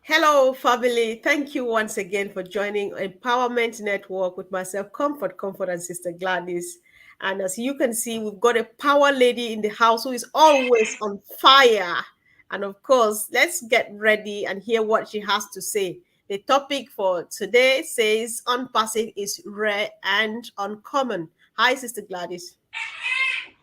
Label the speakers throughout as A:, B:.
A: Hello, family. Thank you once again for joining Empowerment Network with myself, Comfort, and Sister Gladys. And as you can see, we've got a power lady in the house who is always on fire. And of course, let's get ready and hear what she has to say. The topic for today says unpassive is rare and uncommon. Hi, Sister Gladys.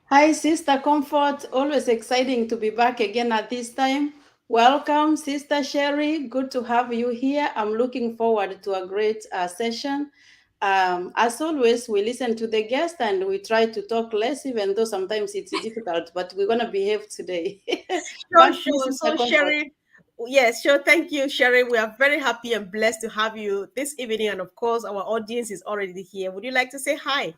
B: Hi, Sister Comfort. Always exciting to be back again at this time. Welcome, Sister Sherry. Good to have you here. I'm looking forward to a great session. As always, we listen to the guest and we try to talk less, even though sometimes it's difficult, but we're going to behave today.
A: Sure,
B: Back to you,
A: sure.
B: Sister
A: So,
B: Comfort.
A: Sherry, yes, sure. Thank you, Sherry. We are very happy and blessed to have you this evening. And of course, our audience is already here. Would you like to say hi?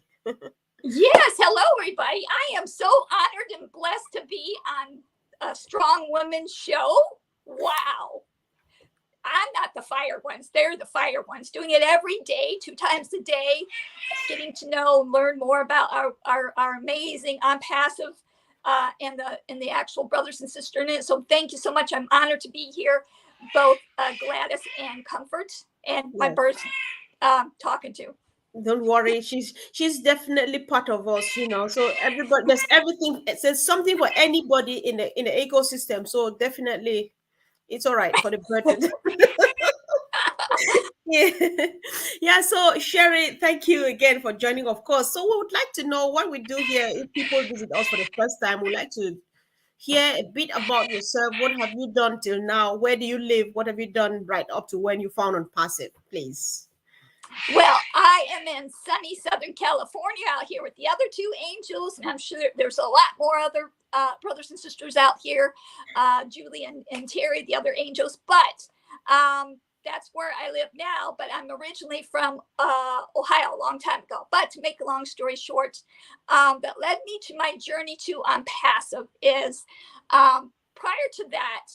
C: Yes, hello everybody. I am so honored and blessed to be on a Strong Women's show. Wow. I'm not the fire ones. They're the fire ones, doing it every day, 2 times a day, getting to know and learn more about our amazing unpassive and the actual brothers and sisters in it. So thank you so much. I'm honored to be here, both Gladys and Comfort and my
A: Yes.
C: birth talking to.
A: Don't worry. She's definitely part of us, So everybody, there's everything. It says something for anybody in the ecosystem. So definitely, it's all right for the bird. Yeah. Yeah, so Sherry, thank you again for joining, of course. So we would like to know what we do here. If people visit us for the first time, we'd like to hear a bit about yourself. What have you done till now? Where do you live? What have you done right up to when you found on passive, please?
C: Well, I am in sunny Southern California out here with the other two angels, and I'm sure there's a lot more other brothers and sisters out here, Julie and Terry, the other angels. But that's where I live now. But I'm originally from Ohio a long time ago. But to make a long story short, that led me to my journey to Passive is prior to that,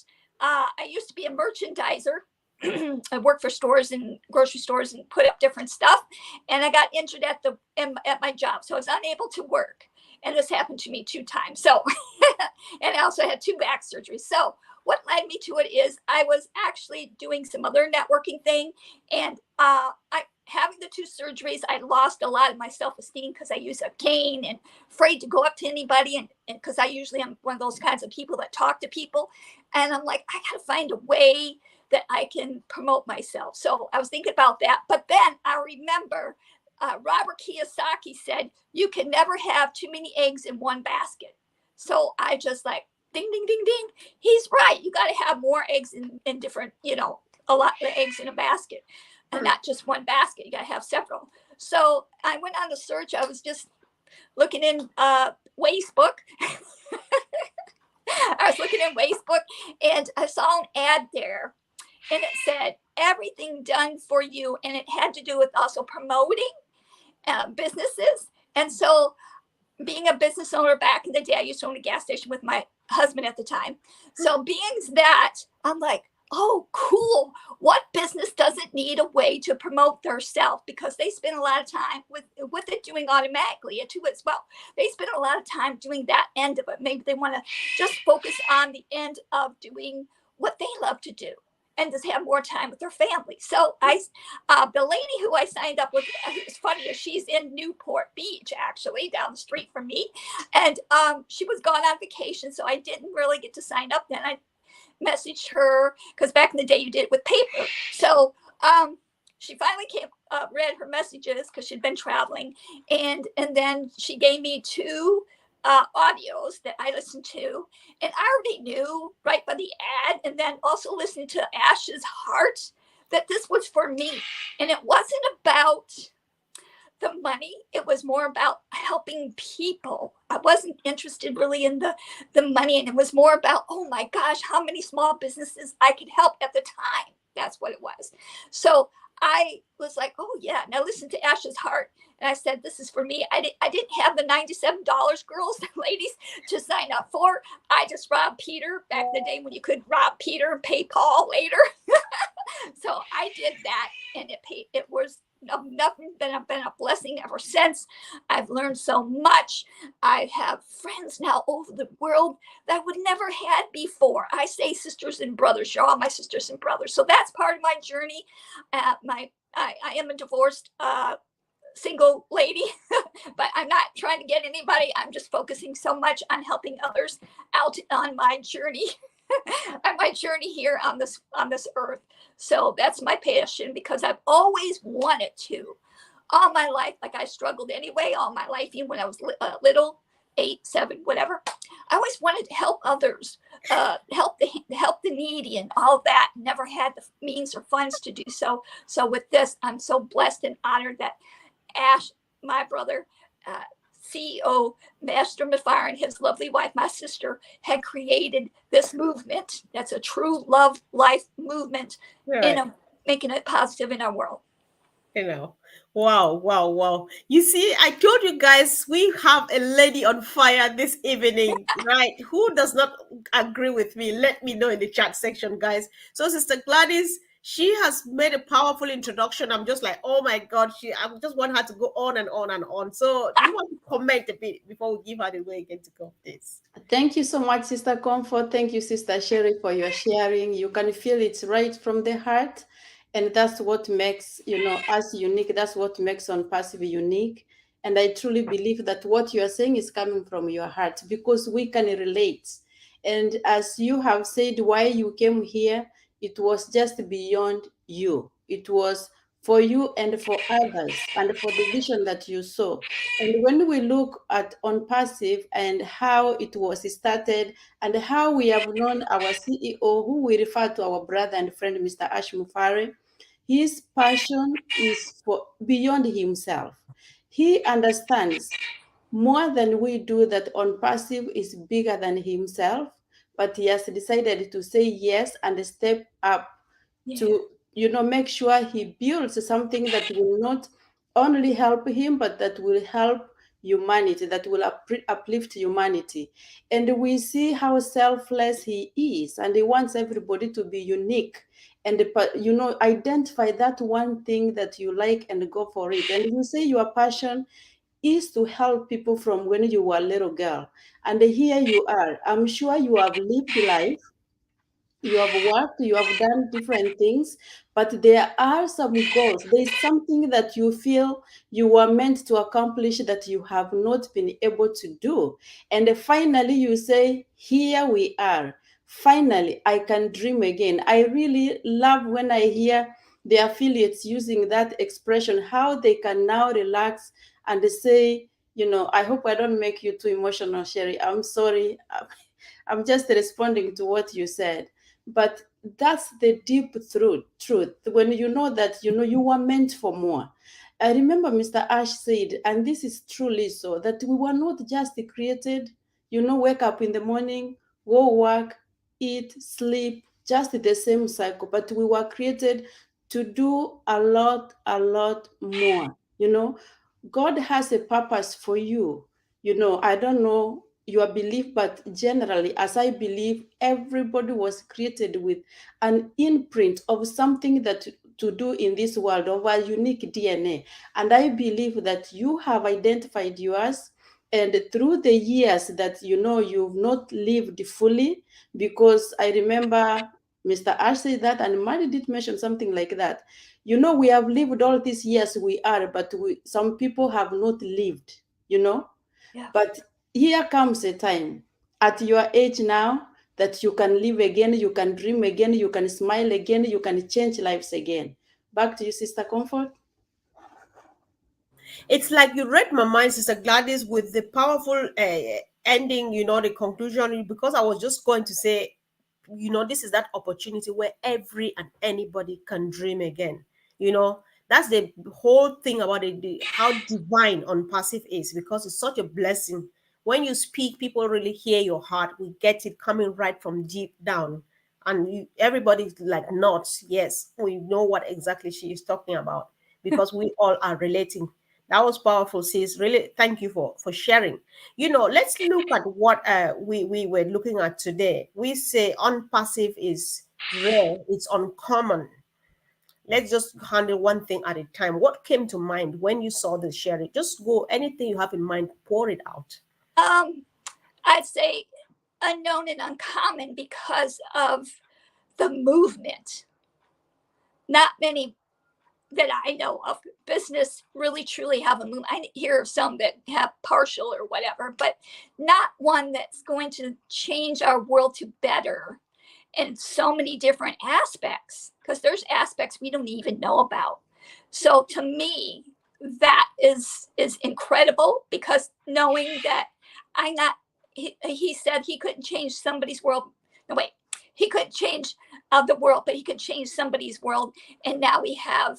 C: I used to be a merchandiser. I worked for stores and grocery stores and put up different stuff. And I got injured at my job, so I was unable to work. And this happened to me 2 times. So, and I also had 2 back surgeries. So, what led me to it is I was actually doing some other networking thing, and I having the 2 surgeries, I lost a lot of my self-esteem because I use a cane and afraid to go up to anybody, and because I usually am one of those kinds of people that talk to people, and I'm like, I gotta find a way that I can promote myself. So I was thinking about that. But then I remember Robert Kiyosaki said, you can never have too many eggs in one basket. So I just like, ding, ding, ding, ding. He's right. You got to have more eggs in different, a lot of eggs in a basket and not just one basket. You got to have several. So I went on a search. I was just looking in Wastebook. I was looking in Wastebook and I saw an ad there and it said everything done for you, and it had to do with also promoting businesses. And so being a business owner back in the day, I used to own a gas station with my husband at the time. So being that, I'm like, oh, cool. What business doesn't need a way to promote their self? Because they spend a lot of time with it doing automatically too as well. They spend a lot of time doing that end of it. Maybe they want to just focus on the end of doing what they love to do and just have more time with their family. So the lady who I signed up with, who's funny, she's in Newport Beach, actually, down the street from me. And she was gone on vacation, so I didn't really get to sign up then. I messaged her, because back in the day you did it with paper. So she finally read her messages because she'd been traveling. And then she gave me 2 audios that I listened to, and I already knew right by the ad, and then also listened to Ash's Heart, that this was for me. And it wasn't about the money, it was more about helping people. I wasn't interested really in the money, and it was more about, oh my gosh, how many small businesses I could help at the time. That's what it was. So I was like, oh yeah, now listen to Ash's Heart. And I said, this is for me. I didn't have the $97, girls and ladies, to sign up for. I just robbed Peter back in the day when you could rob Peter and pay Paul later. So I did that, and it nothing been a blessing ever since. I've learned so much. I have friends now over the world that I would never had before. I say sisters and brothers. You're all my sisters and brothers. So that's part of my journey. I am a divorced single lady, but I'm not trying to get anybody. I'm just focusing so much on helping others out on my journey, on my journey here on this earth. So that's my passion because I've always wanted to. All my life, like I struggled anyway, all my life, even when I was little, 8, 7, whatever. I always wanted to help others, help the needy and all of that. Never had the means or funds to do so. So with this, I'm so blessed and honored that Ash, my brother, CEO, Master Mafire, and his lovely wife, my sister, had created this movement. That's a true love life movement
A: Right.
C: making it positive in our world.
A: You know, wow, wow, wow. You see, I told you guys we have a lady on fire this evening, right? Who does not agree with me? Let me know in the chat section, guys. So, Sister Gladys, she has made a powerful introduction. I'm just like, oh my God, I just want her to go on and on and on. So, do you want to comment a bit before we give her the way again to go, please?
B: Thank you so much, Sister Comfort. Thank you, Sister Sherry, for your sharing. You can feel it right from the heart. And that's what makes, us unique. That's what makes ONPASSIVE unique. And I truly believe that what you are saying is coming from your heart because we can relate. And as you have said, why you came here, it was just beyond you. It was for you and for others and for the vision that you saw. And when we look at ONPASSIVE and how it was started and how we have known our CEO, who we refer to our brother and friend, Mr. Ash Mufare, his passion is for beyond himself. He understands more than we do that ONPASSIVE is bigger than himself, but he has decided to say yes and step up
C: Yeah.
B: to make sure he builds something that will not only help him but that will help humanity, that will uplift humanity. And we see how selfless he is, and he wants everybody to be unique and identify that one thing that you like and go for it. And you say your passion is to help people from when you were a little girl, and here you are. I'm sure you have lived life, you have worked, you have done different things, but there are some goals. There's something that you feel you were meant to accomplish that you have not been able to do. And finally, you say, here we are. Finally, I can dream again. I really love when I hear the affiliates using that expression, how they can now relax and say, I hope I don't make you too emotional, Sherry. I'm sorry. I'm just responding to what you said. But that's the deep truth. When you know that you were meant for more. I remember Mr. Ash said, and this is truly so, that we were not just created, wake up in the morning, go work, eat, sleep, just the same cycle, but we were created to do a lot more. God has a purpose for you. I don't know your belief, but generally, as I believe, everybody was created with an imprint of something that to do in this world, of a unique DNA. And I believe that you have identified yours. And through the years that you've not lived fully, because I remember Mr. Ash said that, and Mary did mention something like that. We have lived all these years we are, but some people have not lived,
C: Yeah.
B: But here comes a time at your age now that you can live again, you can dream again, you can smile again, you can change lives again. Back to you, Sister Comfort.
A: It's like you read my mind, Sister Gladys, with the powerful ending, the conclusion, because I was just going to say, this is that opportunity where every and anybody can dream again. That's the whole thing about it, how divine ONPASSIVE is, because it's such a blessing. When you speak, people really hear your heart. We get it coming right from deep down. And everybody's like nods. Yes, we know what exactly she is talking about because we all are relating. That was powerful, sis. Really, thank you for sharing. Let's look at what we were looking at today. We say ONPASSIVE is rare, it's uncommon. Let's just handle one thing at a time. What came to mind when you saw this, Sherry? Just go, anything you have in mind, pour it out.
C: Um, I'd say unknown and uncommon because of the movement. Not many that I know of business really truly have a movement. I hear of some that have partial or whatever, but not one that's going to change our world to better in so many different aspects, because there's aspects we don't even know about. So to me, that is incredible, because knowing that I'm not, he said he couldn't change somebody's world. No, wait, he couldn't change the world, but he could change somebody's world. And now we have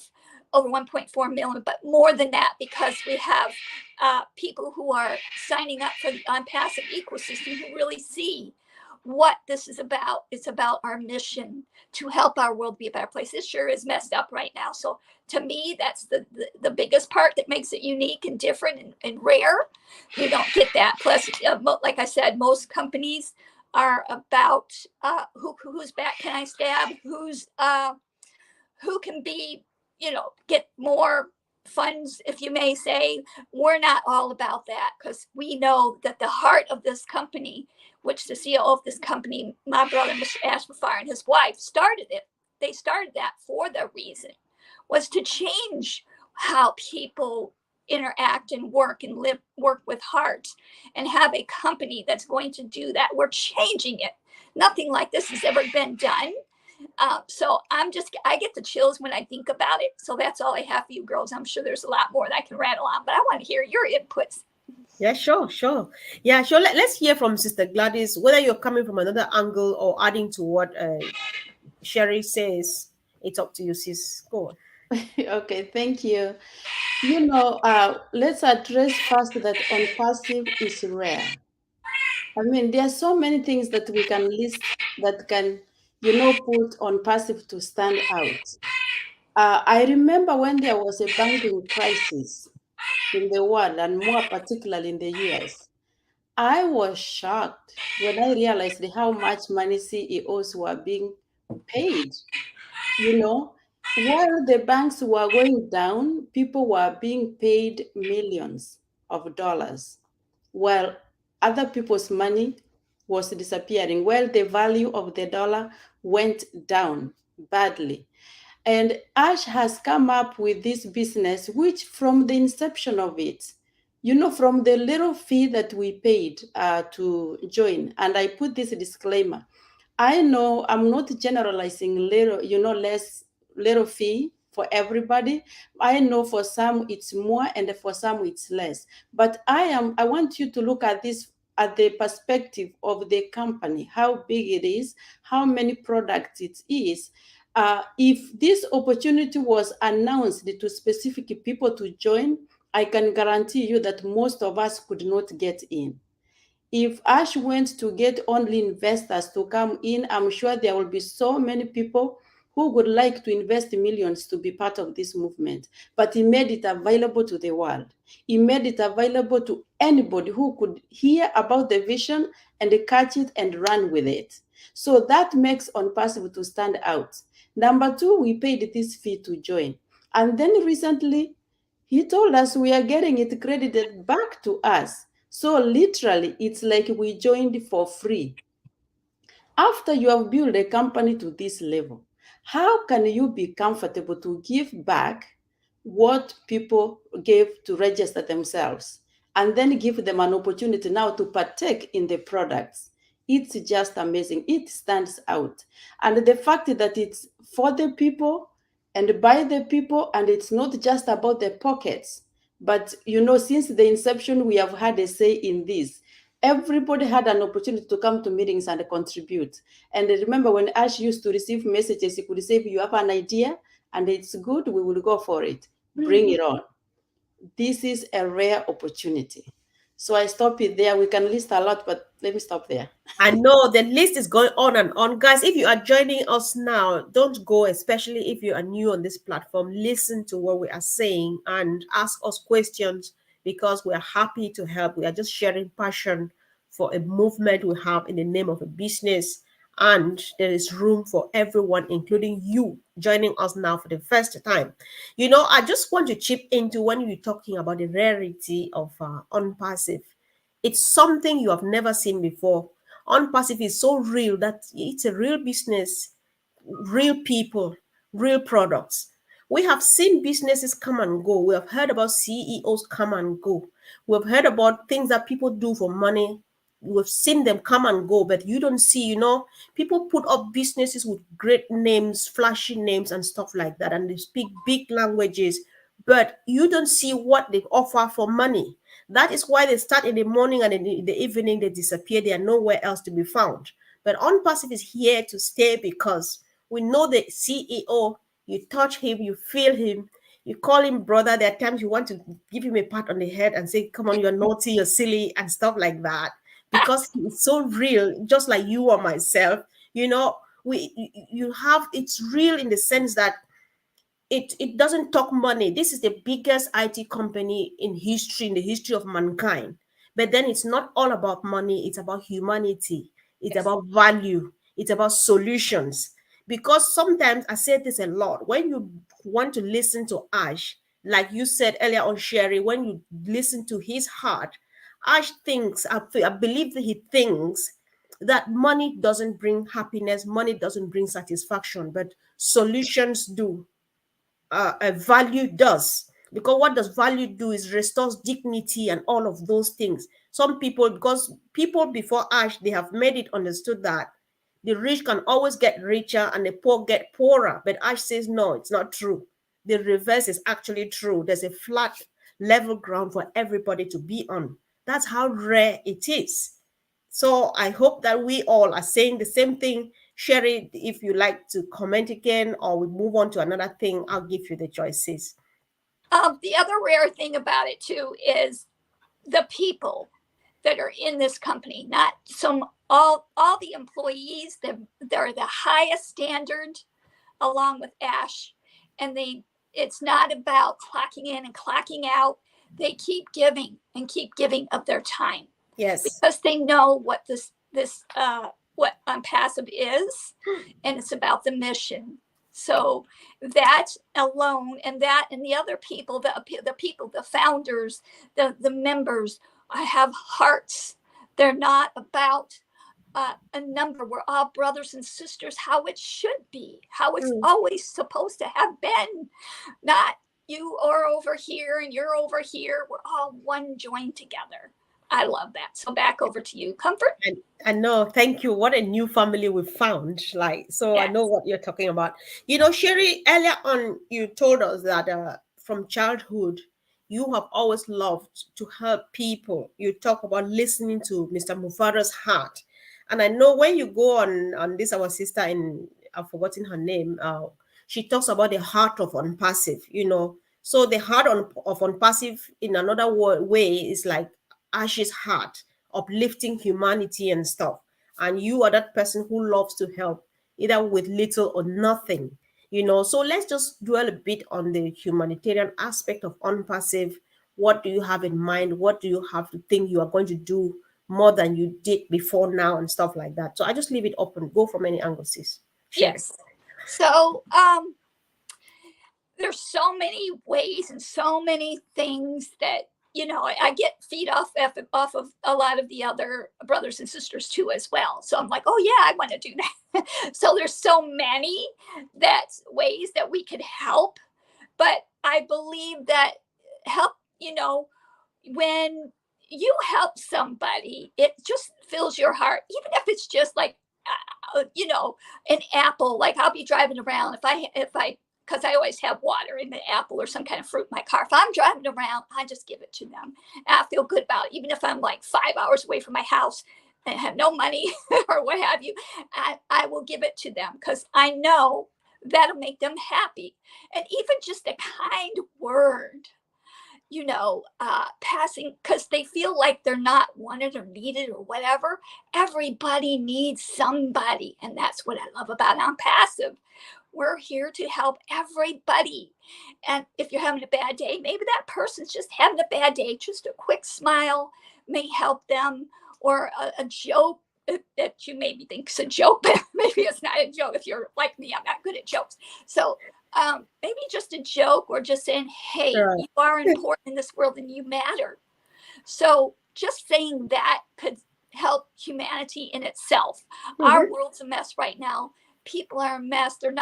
C: over 1.4 million, but more than that, because we have people who are signing up for the ONPASSIVE ecosystem who really see what this is about. It's about our mission to help our world be a better place. This sure is messed up right now. So to me, that's the biggest part that makes it unique and different and rare. You don't get that. Plus, like I said, most companies are about whose back can I stab, who can be, get more funds, if you may say. We're not all about that, because we know that the heart of this company, which the CEO of this company, my brother, Mr. Ashmafar, and his wife started it. They started that for the reason was to change how people interact and work and work with heart, and have a company that's going to do that. We're changing it. Nothing like this has ever been done. So I get the chills when I think about it. So that's all I have for you girls. I'm sure there's a lot more that I can rattle on, but I want to hear your inputs.
A: Yeah, sure, sure. Yeah, sure. Let's hear from Sister Gladys, whether you're coming from another angle or adding to what Sherry says. It's up to you, sis. Go on.
B: Okay, thank you. Let's address first that ONPASSIVE is rare. I mean, there are so many things that we can list that can, put ONPASSIVE to stand out. I remember when there was a banking crisis in the world, and more particularly in the US. I was shocked when I realized how much money CEOs were being paid. While the banks were going down, people were being paid millions of dollars, while other people's money was disappearing, while the value of the dollar went down badly. And Ash has come up with this business, which from the inception of it, from the little fee that we paid to join, and I put this disclaimer. I know I'm not generalizing less little fee for everybody. I know for some it's more and for some it's less. But I want you to look at this at the perspective of the company, how big it is, how many products it is. If this opportunity was announced to specific people to join, I can guarantee you that most of us could not get in. If Ash went to get only investors to come in, I'm sure there will be so many people who would like to invest millions to be part of this movement. But he made it available to the world. He made it available to anybody who could hear about the vision and catch it and run with it. So that makes ONPASSIVE to stand out. Number two, we paid this fee to join. And then recently, he told us we are getting it credited back to us. So literally, it's like we joined for free. After you have built a company to this level, how can you be comfortable to give back what people gave to register themselves and then give them an opportunity now to partake in the products? It's just amazing. It stands out. And the fact that it's for the people and by the people, and it's not just about the pockets, but since the inception, we have had a say in this. Everybody had an opportunity to come to meetings and contribute. And remember, when Ash used to receive messages, he could say, if you have an idea and it's good, we will go for it. Bring it on. This is a rare opportunity. So I stop it there. We can list a lot, but let me stop there.
A: I know the list is going on and on. Guys, if you are joining us now, don't go, especially if you are new on this platform. Listen to what we are saying and ask us questions, because we are happy to help. We are just sharing passion for a movement we have in the name of a business. and there is room for everyone, including you joining us now for the first time. I just want to chip into when you're talking about the rarity of unpassive. It's something you have never seen before. Unpassive is so real that it's a real business, real people, real products. We have seen businesses come and go. We have heard about CEOs come and go. We've heard about things that people do for money. We've seen them come and go, but you don't see, people put up businesses with great names, flashy names, and stuff like that, and they speak big languages, but you don't see what they offer for money. That is why they start in the morning and in the evening they disappear. They are nowhere else to be found. But OnPassive is here to stay because we know the CEO. You touch him, you feel him, you call him brother. There are times you want to give him a pat on the head and say, "Come on, you're naughty, you're silly," and stuff like that. Because it's so real, just like you or myself. You have it's real in the sense that it doesn't talk money. This is the biggest IT company in the history of mankind. But then it's not all about money, it's about humanity, it's
C: Yes.
A: about value, it's about solutions. Because sometimes I say this a lot, when you want to listen to Ash, like you said earlier on, Sherry, when you listen to his heart, Ash thinks, I believe that he thinks that money doesn't bring happiness, money doesn't bring satisfaction, but solutions do. A value does, because what does value do is restores dignity and all of those things. Some people, because people before Ash, they have made it understood that the rich can always get richer and the poor get poorer, but Ash says no, it's not true. The reverse is actually true. There's a flat level ground for everybody to be on. That's how rare it is. So I hope that we all are saying the same thing. Sherry, if you like to comment again or we move on to another thing, I'll give you the choices.
C: The other rare thing about it too is the people that are in this company. Not some all the employees. They're the highest standard, along with Ash, and it's not about clocking in and clocking out. They keep giving and keep giving of their time
A: Yes.
C: because they know what what ONPASSIVE is, and it's about the mission. So that alone, and the other people, the people, the founders, the members, I have hearts. They're not about a number. We're all brothers and sisters, how it should be, how it's always supposed to have been. Not you are over here and you're over here. We're all one joined together. I love that. So back over to you, Comfort.
A: And I know, thank you. What a new family we've found. Like, so I know
C: Yes.
A: what you're talking about. Sherry, earlier on, you told us that from childhood, you have always loved to help people. You talk about listening to Mr. Mufara's heart. And I know when you go on this, our sister I've forgotten her name, she talks about the heart of unpassive. So the heart of unpassive in another way is like Ash's heart, uplifting humanity and stuff. And you are that person who loves to help, either with little or nothing. So let's just dwell a bit on the humanitarian aspect of unpassive. What do you have in mind? What do you have to think you are going to do more than you did before now and stuff like that? So I just leave it open. Go from any angle, sis. Share.
C: Yes. So there's so many ways and so many things that I get feed off of a lot of the other brothers and sisters too as well. So I'm like, oh yeah, I want to do that. So there's so many ways that we could help, but I believe that help, when you help somebody, it just fills your heart, even if it's just like an apple. Like I'll be driving around if I because I always have water in the apple or some kind of fruit in my car. If I'm driving around, I just give it to them. And I feel good about it. Even if I'm like 5 hours away from my house and have no money or what have you, I will give it to them because I know that'll make them happy. And even just a kind word, passing, because they feel like they're not wanted or needed or whatever. Everybody needs somebody. And that's what I love about OnPassive. We're here to help everybody. And if you're having a bad day, maybe that person's just having a bad day. Just a quick smile may help them, or a joke that you maybe think is a joke, but maybe it's not a joke. If you're like me, I'm not good at jokes. So maybe just a joke, or just saying, hey,
A: Right.
C: you are important in this world and you matter. So just saying that could help humanity in itself. Our
A: Mm-hmm.
C: world's a mess right now. People are a mess. They're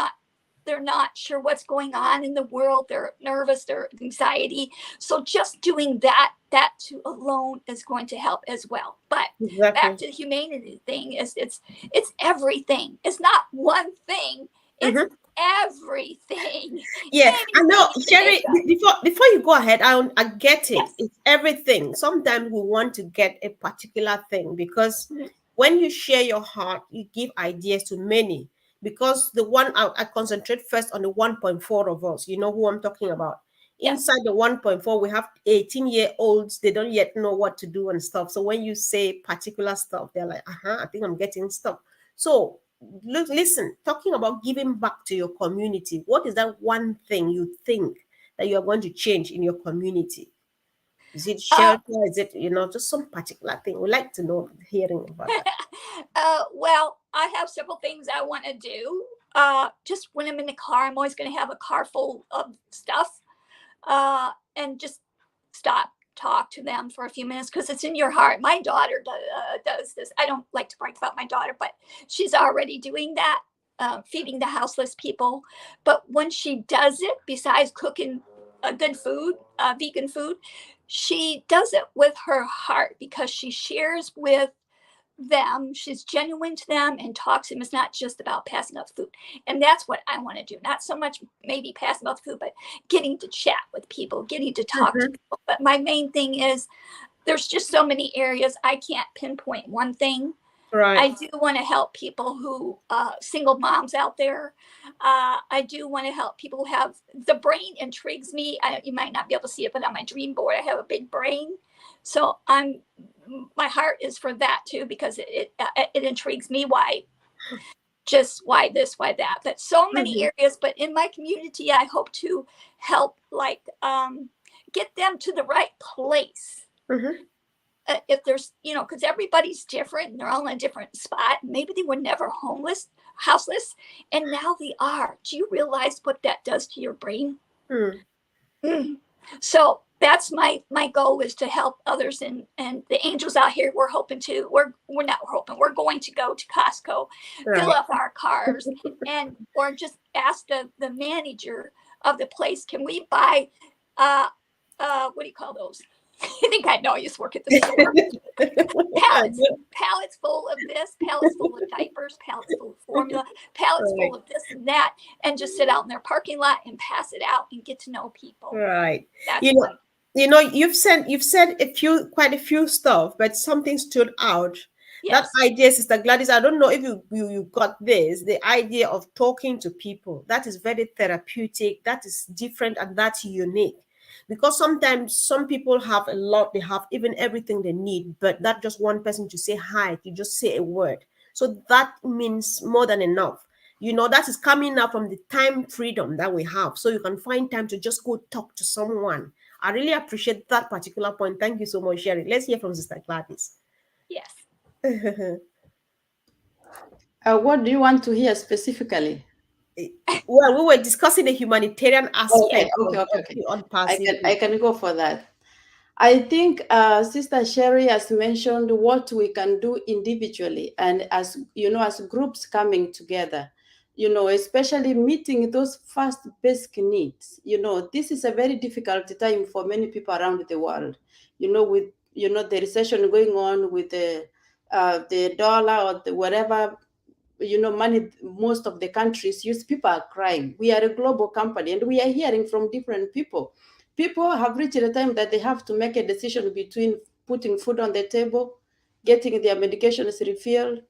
C: not sure what's going on in the world. They're nervous, they're anxiety. So just doing that too alone is going to help as well. But back
A: Exactly.
C: to the humanity thing, is it's everything. It's not one thing. It's
A: Mm-hmm.
C: everything.
A: Yeah, I
C: Anything
A: know,
C: you can
A: Sherry.
C: think of.
A: Before you go ahead, I get it.
C: Yes.
A: It's everything. Sometimes we want to get a particular thing because
C: Mhm.
A: when you share your heart, you give ideas to many. Because the one I concentrate first on the 1.4 of us. You know who I'm talking about.
C: Yes.
A: Inside the 1.4, we have 18-year-olds. They don't yet know what to do and stuff. So when you say particular stuff, they're like, I think I'm getting stuff. So look, listen, talking about giving back to your community, what is that one thing you think that you are going to change in your community? Is it
C: Uh,
A: shelter? Is it, just some particular thing? We like to know, hearing about that.
C: well, I have several things I want to do. Just when I'm in the car, I'm always going to have a car full of stuff, and just stop, talk to them for a few minutes, because it's in your heart. My daughter does this. I don't like to brag about my daughter, but she's already doing that, feeding the houseless people. But when she does it, besides cooking good food, vegan food, she does it with her heart, because she shares with them. She's genuine to them and talks to them. It's not just about passing out food. And that's what I want to do. Not so much maybe passing out the food, but getting to chat with people, getting to talk to
A: Mhm.
C: people. But my main thing is, there's just so many areas. I can't pinpoint one thing.
A: Right.
C: I do want to help people who, single moms out there. I do want to help people who have, the brain intrigues me. You might not be able to see it, but on my dream board, I have a big brain. So my heart is for that too, because it intrigues me. Why this, why that? But so many
A: Mhm.
C: areas. But in my community, I hope to help, like, get them to the right place.
A: Mhm.
C: If there's, because everybody's different and they're all in a different spot. Maybe they were never homeless, houseless, and now they are. Do you realize what that does to your brain?
A: Mm.
C: Mm. So that's my goal, is to help others, and the angels out here, we're hoping to, we're not hoping, we're going to go to Costco, fill
A: Right.
C: up our cars, and or just ask the manager of the place, can we buy what do you call those? I think I know, I used to work at the store. Pallets full of this, pallets full of diapers, pallets full of formula, pallets full
A: Right.
C: of this and that, and just sit out in their parking lot and pass it out and get to know people.
A: Right.
C: That's
A: You know,
C: my
A: you've said quite a few stuff, but something stood out. That
C: yes,
A: idea, Sister Gladys, I don't know if you got this, the idea of talking to people. That is very therapeutic, that is different, and that's unique. Because sometimes some people have a lot, they have even everything they need, but that just one person to say hi, to just say a word. So that means more than enough. That is coming out from the time freedom that we have. So you can find time to just go talk to someone. I really appreciate that particular point. Thank you so much, Sherry. Let's hear from Sister Gladys.
C: yes.
B: What do you want to hear specifically?
A: Well, we were discussing the humanitarian
B: Okay,
A: aspect
B: okay, okay,
A: of
B: okay.
A: the unpassive.
B: I can go for that. I think Sister Sherry has mentioned what we can do individually and as groups coming together, especially meeting those first basic needs. This is a very difficult time for many people around the world. With the recession going on, with the dollar or the whatever money most of the countries use, people are crying. We are a global company and we are hearing from different people. People have reached a time that they have to make a decision between putting food on the table, getting their medications refilled,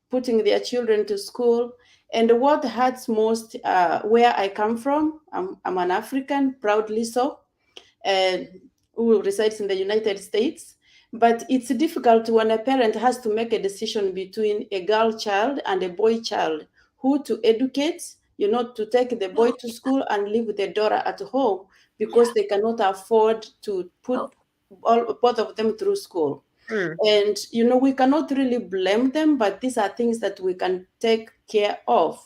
B: putting their children to school. And what hurts most, where I come from, I'm an African, proudly so, and who resides in the United States. But it's difficult when a parent has to make a decision between a girl child and a boy child, who to educate, to take the boy
C: Oh,
B: to school and leave the daughter at home,
C: yeah.
B: because they cannot afford to put
C: Oh,
B: both of them through school.
A: Mm.
B: And, we cannot really blame them, but these are things that we can take care of.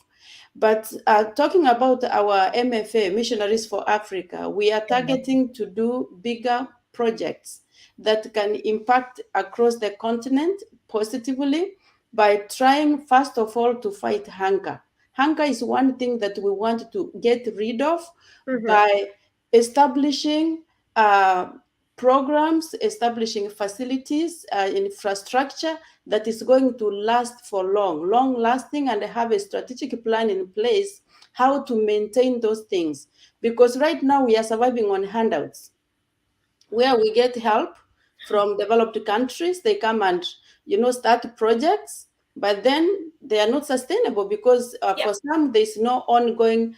B: But talking about our MFA, Missionaries for Africa, we are targeting to do bigger projects that can impact across the continent positively by trying, first of all, to fight hunger. Hunger is one thing that we want to get rid of
A: Mm-hmm.
B: by establishing uh, programs, establishing facilities, infrastructure that is going to last for long lasting, and have a strategic plan in place how to maintain those things. Because right now we are surviving on handouts where we get help from developed countries. They come and start projects, but then they are not sustainable because
C: Yep.
B: for some there's no ongoing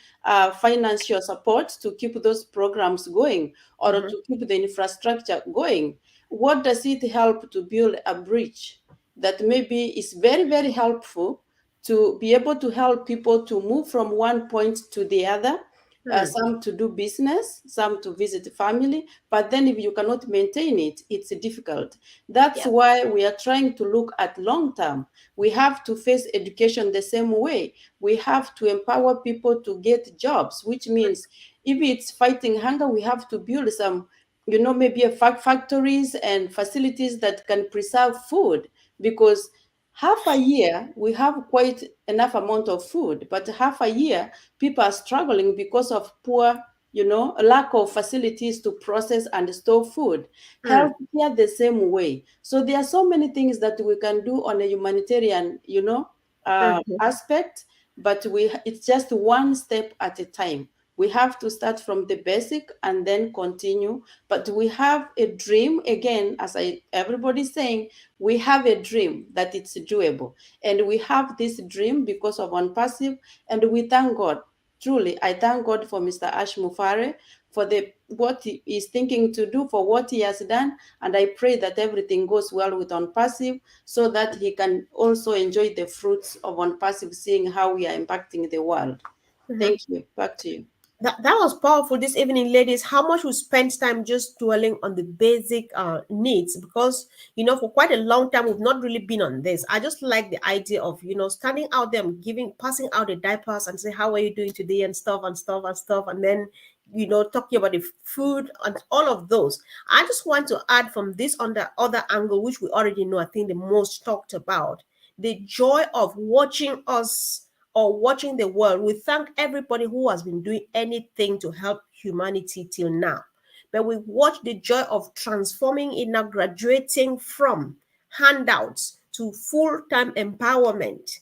B: financial support to keep those programs going or
A: Mm-hmm.
B: to keep the infrastructure going. What does it help to build a bridge that maybe is very, very helpful to be able to help people to move from one point to the other,
A: Mm.
B: some to do business, some to visit family, but then if you cannot maintain it, it's difficult. That's
C: Yep.
B: why we are trying to look at long term. We have to face education the same way. We have to empower people to get jobs, which means if it's fighting hunger, we have to build some, maybe a factories and facilities that can preserve food, because half a year we have quite enough amount of food, but half a year people are struggling because of poor, lack of facilities to process and store food.
A: Mm.
B: Healthcare the same way. So there are so many things that we can do on a humanitarian,
A: Mm.
B: aspect, but it's just one step at a time. We have to start from the basic and then continue. But we have a dream, again, as everybody's saying, we have a dream that it's doable. And we have this dream because of ONPASSIVE, and we thank God. Truly, I thank God for Mr. Ash Mufare, for what he is thinking to do, for what he has done, and I pray that everything goes well with ONPASSIVE so that he can also enjoy the fruits of ONPASSIVE, seeing how we are impacting the world.
A: Mm-hmm.
B: Thank you. Back to you.
A: That was powerful this evening, ladies. How much we spent time just dwelling on the basic needs, because for quite a long time we've not really been on this. I just like the idea of standing out there and passing out the diapers and say, how are you doing today, and stuff and stuff and stuff, and then talking about the food and all of those. I just want to add from this on the other angle, which we already know, I think the most talked about, the joy of watching us or watching the world. We thank everybody who has been doing anything to help humanity till now. But we watch the joy of transforming it now, graduating from handouts to full time empowerment.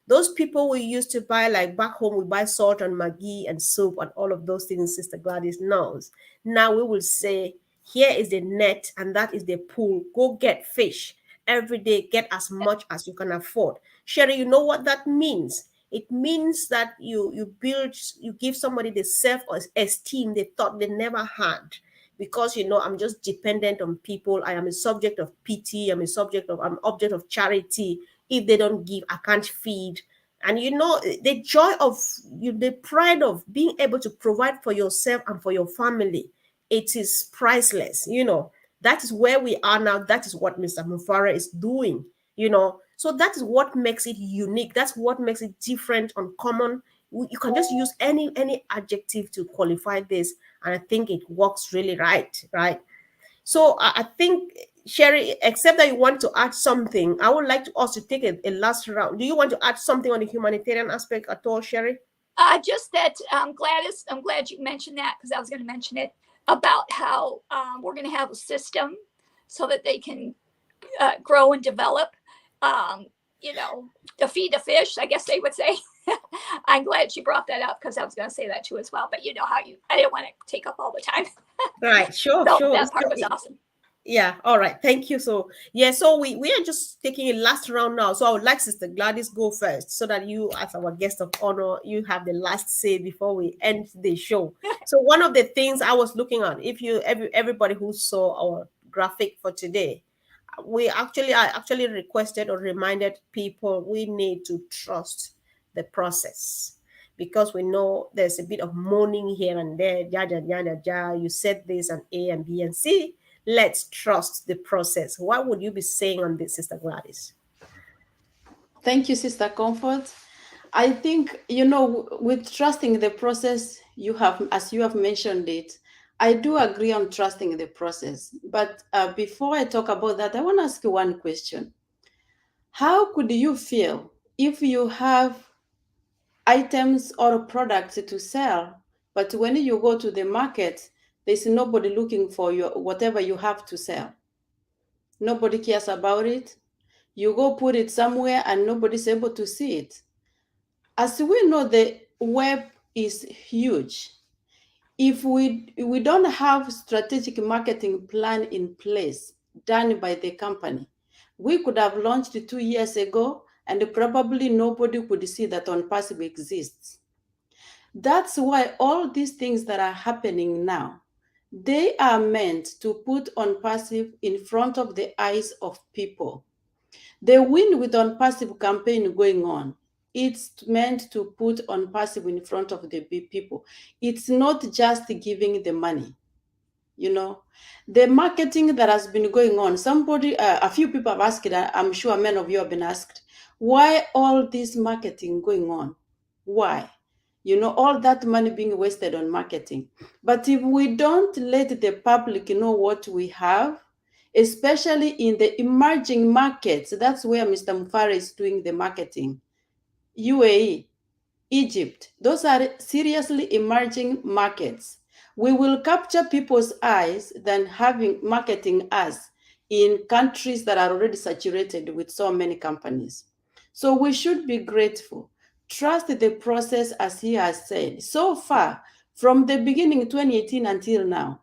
A: Those people we used to buy, like back home, we buy salt and Maggi and soap and all of those things, Sister Gladys knows. Now we will say, here is the net and that is the pool. Go get fish every day, get as much as you can afford. Sherry, you know what that means? It means that you give somebody the self esteem they thought they never had, because I'm just dependent on people. I am a subject of pity. I'm object of charity. If they don't give, I can't feed. And the joy of the pride of being able to provide for yourself and for your family, it is priceless. That is where we are now. That is what Mr. Mufara is doing. So that is what makes it unique. That's what makes it different, uncommon. You can just use any adjective to qualify this, and I think it works really right. So I think, Sherry, except that you want to add something, I would like to also take a last round. Do you want to add something on the humanitarian aspect at all, Sherry?
C: Just that, Gladys, I'm glad you mentioned that, because I was going to mention it about how we're going to have a system so that they can grow and develop, um, to feed the fish, I guess they would say. I'm glad she brought that up, because I was going to say that too as well. But I didn't want to take up all the time.
A: Right, sure,
C: So
A: sure.
C: that part was awesome.
A: Yeah, all right. Thank you. So yeah, so we are just taking a last round now. So I would like Sister Gladys go first, so that you, as our guest of honor, you have the last say before we end the show. So one of the things I was looking at, if you everybody who saw our graphic for today, I actually requested or reminded people we need to trust the process, because we know there's a bit of moaning here and there. Ja, ja, ja, ja, ja. You said this and A and B and C. Let's trust the process. What would you be saying on this, Sister Gladys?
B: Thank you, Sister Comfort. I think, with trusting the process, as you have mentioned it, I do agree on trusting the process. But before I talk about that, I want to ask you one question. How could you feel if you have items or products to sell, but when you go to the market, there's nobody looking for your whatever you have to sell? Nobody cares about it. You go put it somewhere and nobody's able to see it. As we know, the web is huge. If we don't have strategic marketing plan in place done by the company, we could have launched 2 years ago and probably nobody could see that ONPASSIVE exists. That's why all these things that are happening now, they are meant to put ONPASSIVE in front of the eyes of people. The Win with ONPASSIVE campaign going on, it's meant to put ONPASSIVE in front of the people. It's not just giving the money. The marketing that has been going on, a few people have asked, I'm sure many of you have been asked, why all this marketing going on? Why? All that money being wasted on marketing. But if we don't let the public know what we have, especially in the emerging markets, that's where Mr. Mufara is doing the marketing. UAE, Egypt, those are seriously emerging markets. We will capture people's eyes than having marketing us in countries that are already saturated with so many companies. So we should be grateful. Trust the process, as he has said. So far, from the beginning 2018 until now,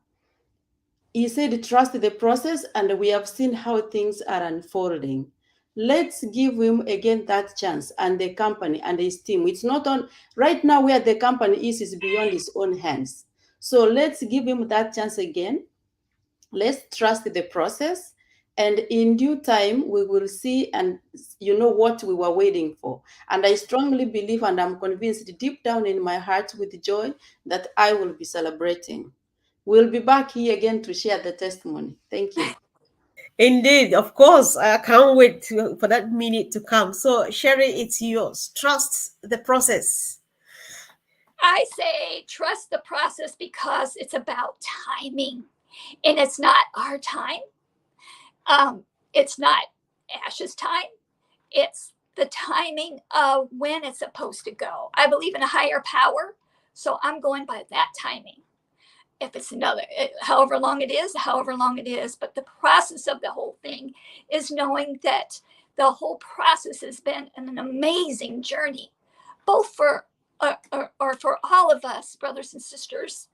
B: he said trust the process, and we have seen how things are unfolding. Let's give him again that chance, and the company and his team. It's not on right now where the company is beyond his own hands. So let's give him that chance again. Let's trust the process, and in due time we will see, and what we were waiting for. And I strongly believe, and I'm convinced deep down in my heart with joy, that I will be celebrating. We'll be back here again to share the testimony. Thank you.
A: Indeed, of course. I can't wait for that minute to come. So, Sherry, it's yours. Trust the process.
C: I say trust the process because it's about timing, and it's not our time. It's not Ash's time. It's the timing of when it's supposed to go. I believe in a higher power, so I'm going by that timing. If it's another, however long it is, however long it is. But the process of the whole thing is knowing that the whole process has been an amazing journey, both for or for all of us, brothers and sisters,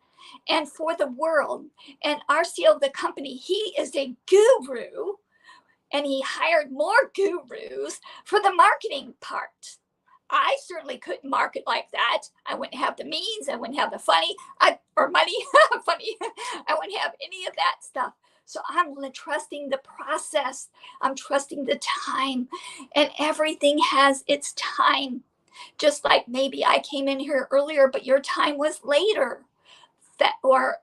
C: and for the world. And our CEO of the company, he is a guru, and he hired more gurus for the marketing part. I certainly couldn't market like that. I wouldn't have the means. I wouldn't have the money. Funny. I wouldn't have any of that stuff. So I'm trusting the process. I'm trusting the time, and everything has its time. Just like maybe I came in here earlier, but your time was later, that or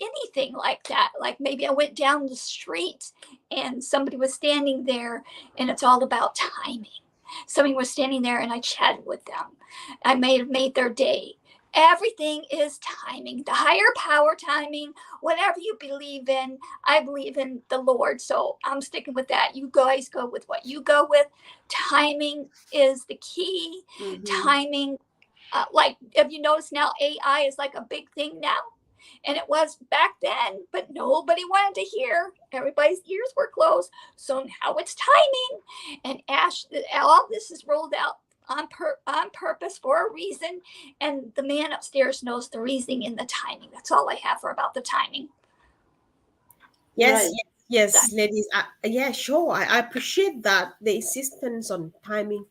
C: anything like that. Like maybe I went down the street and somebody was standing there, and it's all about timing. Somebody was standing there and I chatted with them. I may have made their day. Everything is timing, the higher power timing, whatever you believe in. I believe in the Lord, so I'm sticking with that. You guys go with what you go with. Timing is the key. Timing, like if you notice now, AI is like a big thing now. And it was back then, but nobody wanted to hear. Everybody's ears were closed. So now it's timing. And Ash, all this is rolled out on purpose for a reason. And the man upstairs knows the reasoning and the timing. That's all I have for about the timing.
A: Yes,
B: Right.
A: yes, ladies. Yeah, sure. I appreciate that the insistence on timing.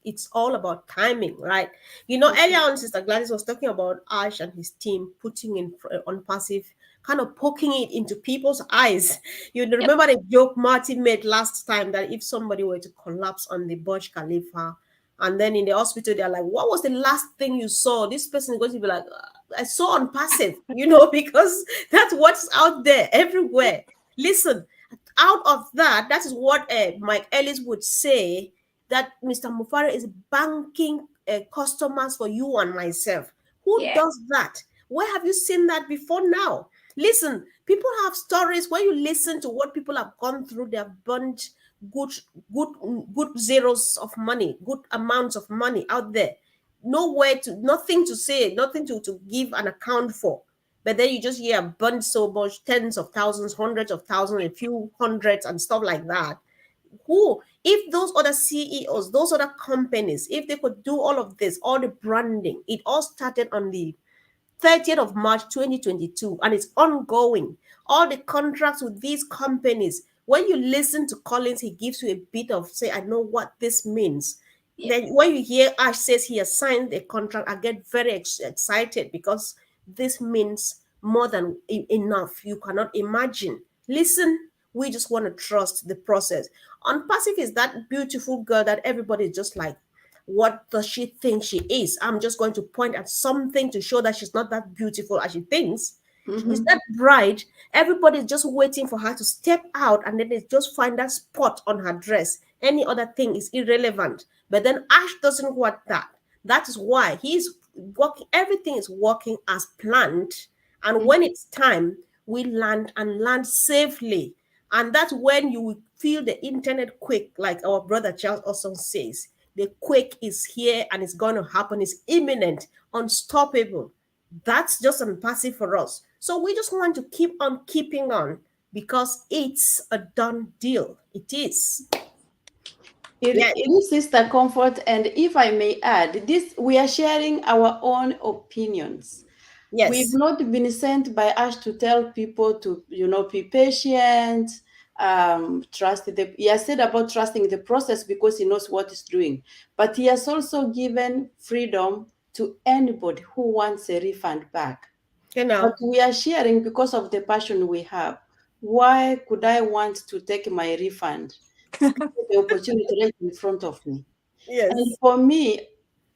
A: It's all about timing, right? Earlier on, Sister Gladys was talking about Ash and his team putting in on passive, kind of poking it into people's eyes. You
C: Yep.
A: remember the joke Martin made last time that if somebody were to collapse on the Burj Khalifa, and then in the hospital, they're like, "What was the last thing you saw?" This person is going to be like, so unpassive, because that's what's out there everywhere. Listen, out of that, that is what Mike Ellis would say, that Mr. Mufara is banking customers for you and myself. Who
C: Yeah.
A: does that? Where have you seen that before now? Listen, people have stories. When you listen to what people have gone through, they have burnt good, good, good zeros of money, good amounts of money out there. Nowhere to, nothing to say, nothing to give an account for. But then you just hear burnt so much, tens of thousands, hundreds of thousands, a few hundreds, and stuff like that. Who, if those other CEOs, those other companies, if they could do all of this, all the branding, it all started on the 30th of March 2022, and it's ongoing. All the contracts with these companies, when you listen to Collins, he gives you a bit of, say, I know what this means.
C: Yeah.
A: Then when you hear Ash says he has signed a contract, I get very excited, because this means more than enough. You cannot imagine. Listen, we just want to trust the process. Unpassive is that beautiful girl that everybody is just like, what does she think she is? I'm just going to point at something to show that she's not that beautiful as she thinks. She's that bright. Everybody's just waiting for her to step out, and then they just find that spot on her dress. Any other thing is irrelevant. But then Ash doesn't want that. That is why he's working, everything is working as planned. And when it's time, we land, and land safely. And that's when you will feel the internet quake, like our brother Charles also says. The quake is here, and it's going to happen. It's imminent, unstoppable. That's just unpassive for us. So we just want to keep on keeping on, because it's a done deal. It is. Yeah.
B: It is, Sister Comfort, and if I may add, this we are sharing our own opinions. We've
A: Yes.
B: not been sent by us to tell people to, be patient, trust the. He has said about trusting the process because he knows what he's doing, but he has also given freedom to anybody who wants a refund back.
A: You
B: But
A: know.
B: we are sharing because of the passion we have. Why could I want to take my refund? The opportunity right in front of me. And
A: Yes.
B: for me,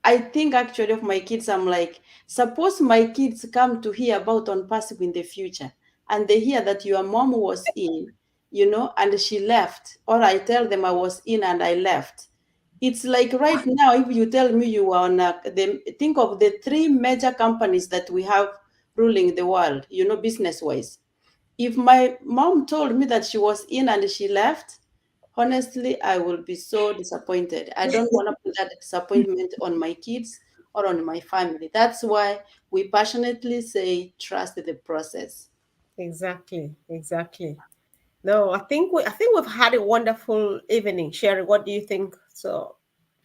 B: I think actually of my kids, I'm like, suppose my kids come to hear about ONPASSIVE in the future, and they hear that your mom was in, and she left, or I tell them I was in and I left. It's like right now, if you tell me you are on think of the three major companies that we have ruling the world, business-wise. If my mom told me that she was in and she left, honestly, I will be so disappointed. I don't want to put that disappointment on my kids or on my family. That's why we passionately say trust the process.
A: Exactly. Exactly. No, I think we've had a wonderful evening, Sherry. What do you think? So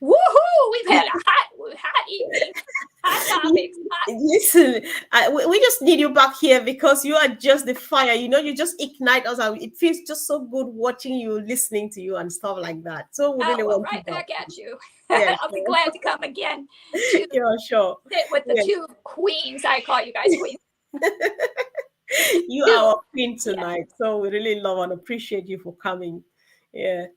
C: Woohoo! We've had a hot evening, hot topics. Hot.
A: listen, we just need you back here, because you are just the fire. You just ignite us. And it feels just so good watching you, listening to you, and stuff like that. So we
C: Oh,
A: really
C: well,
A: want you
C: right
A: back.
C: back at you.
A: Yeah,
C: I'll be
A: sure.
C: glad to come again to
A: Yeah, sure.
C: sit with the
A: Yeah.
C: two queens. I call you guys queens.
A: You are
C: Two.
A: our queen
C: Yeah.
A: tonight. So we really love and appreciate you for coming. Yeah.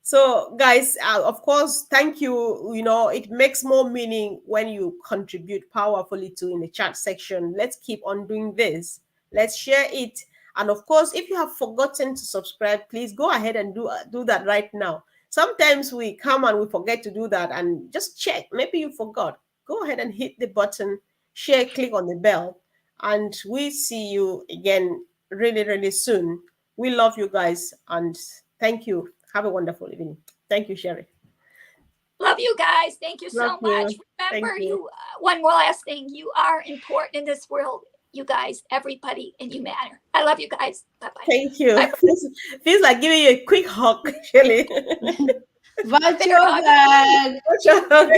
A: So, guys, of course, thank you. It makes more meaning when you contribute powerfully to in the chat section. Let's keep on doing this. Let's share it. And of course, if you have forgotten to subscribe, please go ahead and do that right now. Sometimes we come and we forget to do that, and just check. Maybe you forgot. Go ahead and hit the button, share, click on the bell, and we see you again really, really soon. We love you guys, and thank you. Have a wonderful evening. Thank you, Sherry.
C: Love you guys. Thank you
A: Love
C: so much.
A: you. Thank
C: Remember,
A: you.
C: one more last thing. You are important in this world, you guys, everybody, and you matter. I love you guys. Bye bye.
A: Thank you.
C: Bye.
A: Feels like giving you a quick hug, Shelly.
B: Virtual
C: Bear hug.
B: hug.
A: Such a hug.